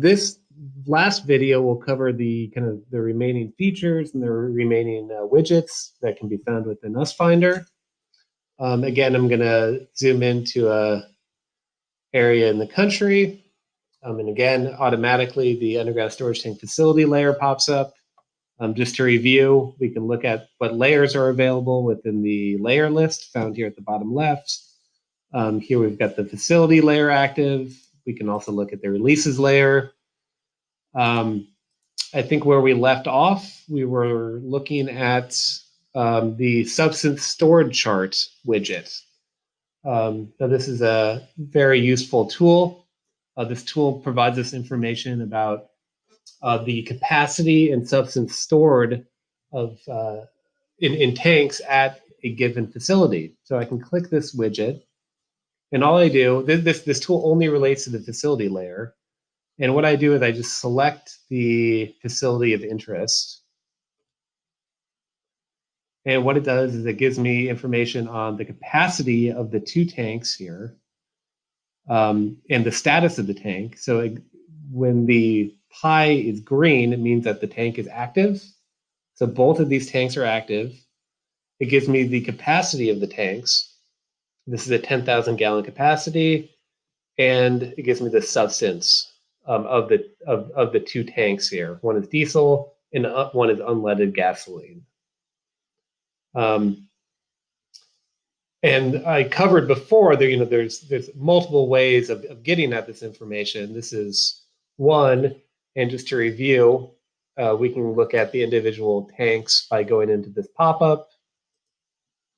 this last video will cover the kind of the remaining features and the remaining widgets that can be found within UST Finder. Again, I'm going to zoom into a area in the country. And again, automatically the underground storage tank facility layer pops up. Just to review, we can look at what layers are available within the layer list found here at the bottom left. Here we've got the facility layer active. We can also look at the releases layer. I think where we left off, we were looking at the substance stored chart widget. Now this is a very useful tool. This tool provides us information about the capacity and substance stored of in tanks at a given facility. So I can click this widget, and all I do, this tool only relates to the facility layer. And what I do is I just select the facility of interest. And what it does is it gives me information on the capacity of the two tanks here and the status of the tank. So when the pie is green, it means that the tank is active. So both of these tanks are active. It gives me the capacity of the tanks. This is a 10,000 gallon capacity, and it gives me the substance of the two tanks here. One is diesel and one is unleaded gasoline. And I covered before that there's multiple ways of getting at this information. This is one, and just to review, we can look at the individual tanks by going into this pop-up.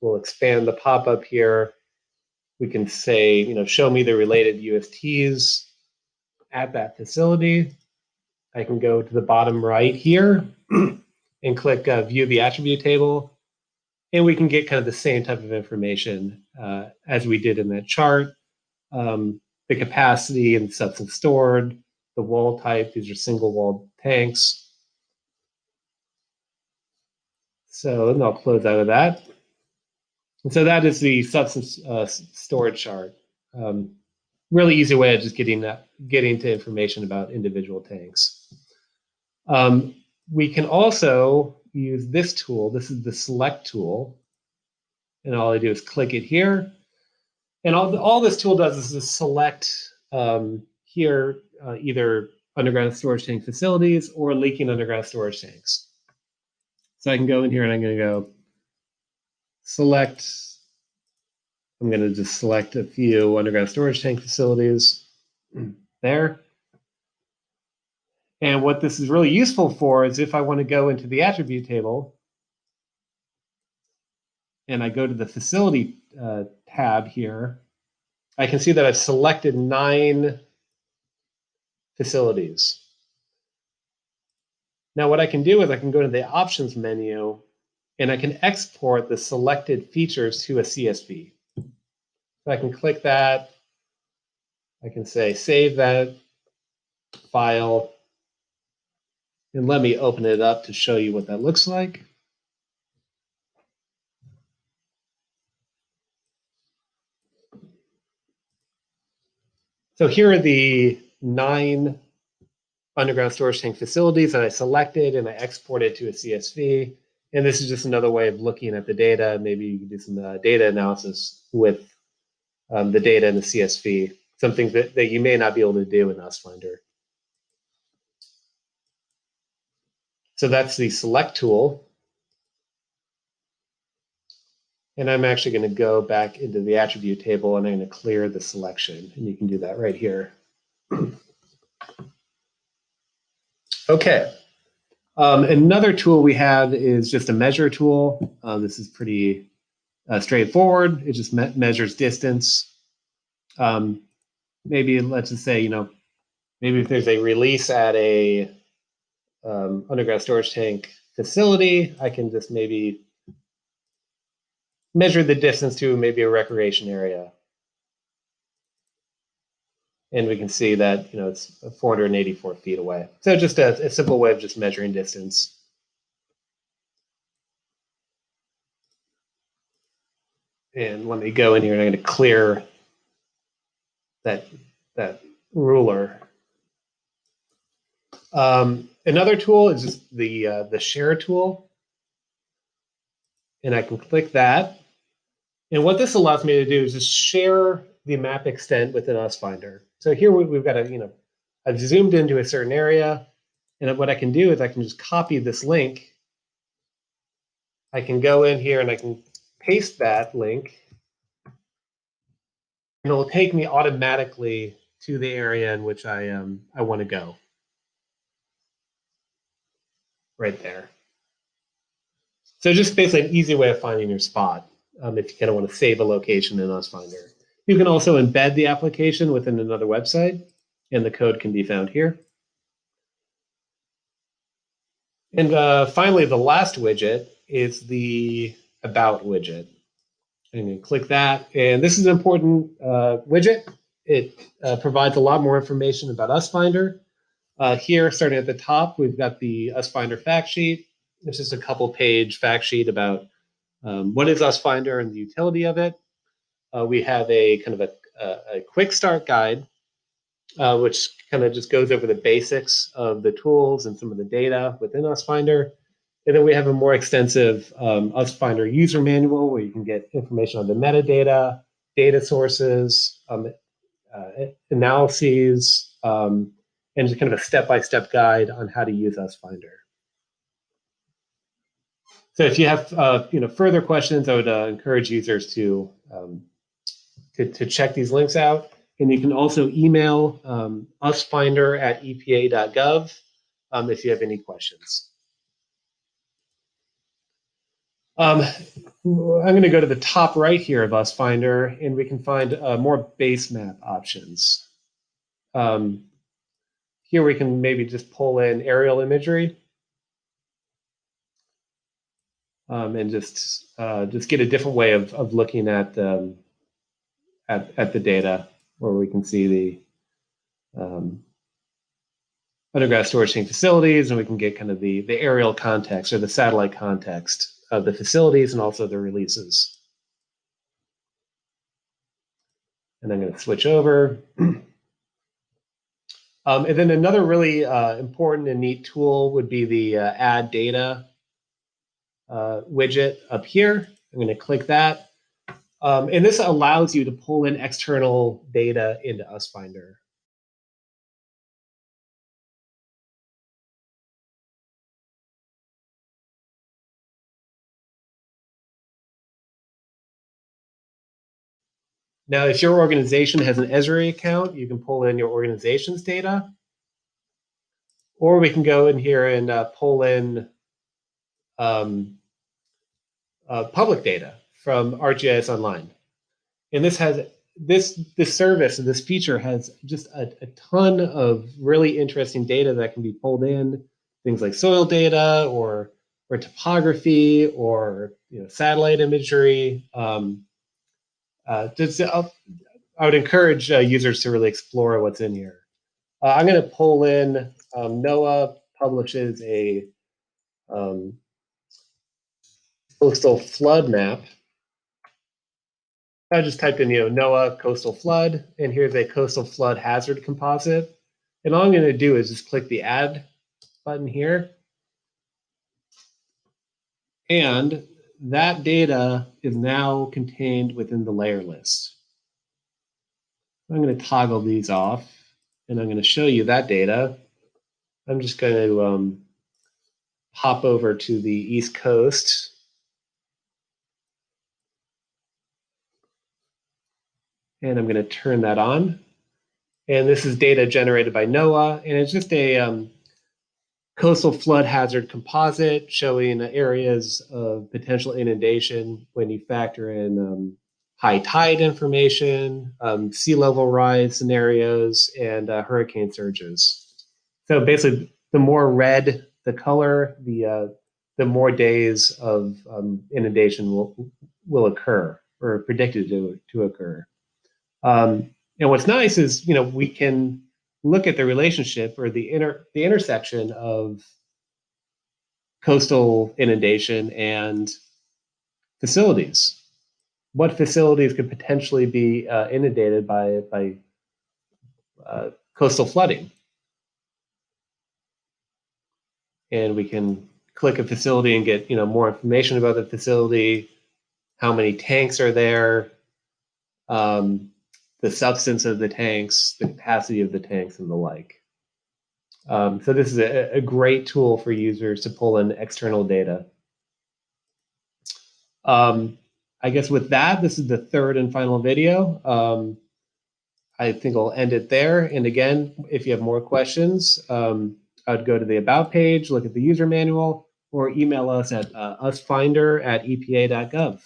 We'll expand the pop-up here. We can say, show me the related USTs at that facility. I can go to the bottom right here and click view the attribute table. And we can get kind of the same type of information as we did in that chart. The capacity and substance stored, the wall type, these are single walled tanks. So then I'll close out of that. And so that is the substance storage chart. Really easy way of just getting to information about individual tanks. We can also use this tool. This is the select tool. And all I do is click it here. And all this tool does is just select here either underground storage tank facilities or leaking underground storage tanks. So I can go in here and I'm going to go select. I'm going to just select a few underground storage tank facilities there. And what this is really useful for is if I want to go into the attribute table and I go to the facility tab here, I can see that I've selected 9 facilities. Now what I can do is I can go to the options menu and I can export the selected features to a CSV. So I can click that. I can say save that file. And let me open it up to show you what that looks like. So here are the 9 underground storage tank facilities that I selected and I exported to a CSV. And this is just another way of looking at the data. Maybe you can do some data analysis with the data in the CSV, something that you may not be able to do in UST Finder. So that's the select tool. And I'm actually going to go back into the attribute table and I'm going to clear the selection. And you can do that right here. Okay. Another tool we have is just a measure tool. This is pretty straightforward. It just measures distance. Maybe let's just say, maybe if there's a release at a underground storage tank facility, I can just maybe measure the distance to maybe a recreation area. And we can see that, it's 484 feet away. So just a simple way of just measuring distance. And let me go in here and I'm going to clear that ruler. Another tool is just the share tool, and I can click that. And what this allows me to do is just share the map extent within US Finder. So here we've got I've zoomed into a certain area, and what I can do is I can just copy this link. I can go in here and I can paste that link, and it will take me automatically to the area in which I want to go. Right there. So just basically an easy way of finding your spot if you kind of want to save a location in US Finder. You can also embed the application within another website, and the code can be found here. And finally, the last widget is the About widget. I'm going to click that, and this is an important widget. It provides a lot more information about US Finder. Here, starting at the top, we've got the US Finder fact sheet. This is a couple-page fact sheet about what is US Finder and the utility of it. We have a kind of a quick start guide, which kind of just goes over the basics of the tools and some of the data within US Finder. And then we have a more extensive US Finder user manual where you can get information on the metadata, data sources, analyses, and just kind of a step-by-step guide on how to use US Finder. So if you have further questions, I would encourage users to check these links out. And you can also email usfinder@epa.gov if you have any questions. I'm going to go to the top right here of US Finder, and we can find more base map options. Here we can maybe just pull in aerial imagery and just get a different way of looking at the data, where we can see the underground storage tank facilities, and we can get kind of the aerial context or the satellite context of the facilities and also the releases. And I'm going to switch over. And then another really important and neat tool would be the Add Data widget up here. I'm going to click that. And this allows you to pull in external data into US Finder. Now, if your organization has an Esri account, you can pull in your organization's data. Or we can go in here and pull in public data from ArcGIS Online. And this service, this feature has just a ton of really interesting data that can be pulled in, things like soil data or topography or satellite imagery. I would encourage users to really explore what's in here. I'm going to pull in NOAA publishes a coastal flood map. I just typed in NOAA coastal flood, and here's a coastal flood hazard composite. And all I'm going to do is just click the Add button here. And that data is now contained within the layer list. I'm going to toggle these off, and I'm going to show you that data. I'm just going to hop over to the East Coast. And I'm going to turn that on. And this is data generated by NOAA, and it's just a coastal flood hazard composite showing areas of potential inundation when you factor in high tide information, sea level rise scenarios, and hurricane surges. So basically, the more red the color, the more days of inundation will occur or are predicted to occur. And what's nice is we can look at the relationship or the intersection of coastal inundation and facilities. What facilities could potentially be inundated by coastal flooding? and we can click a facility and get more information about the facility, how many tanks are there, the substance of the tanks, the capacity of the tanks, and the like. So this is a great tool for users to pull in external data. I guess with that, this is the third and final video. I think I'll end it there. And again, if you have more questions, I'd go to the About page, look at the user manual, or email us at usfinder@epa.gov.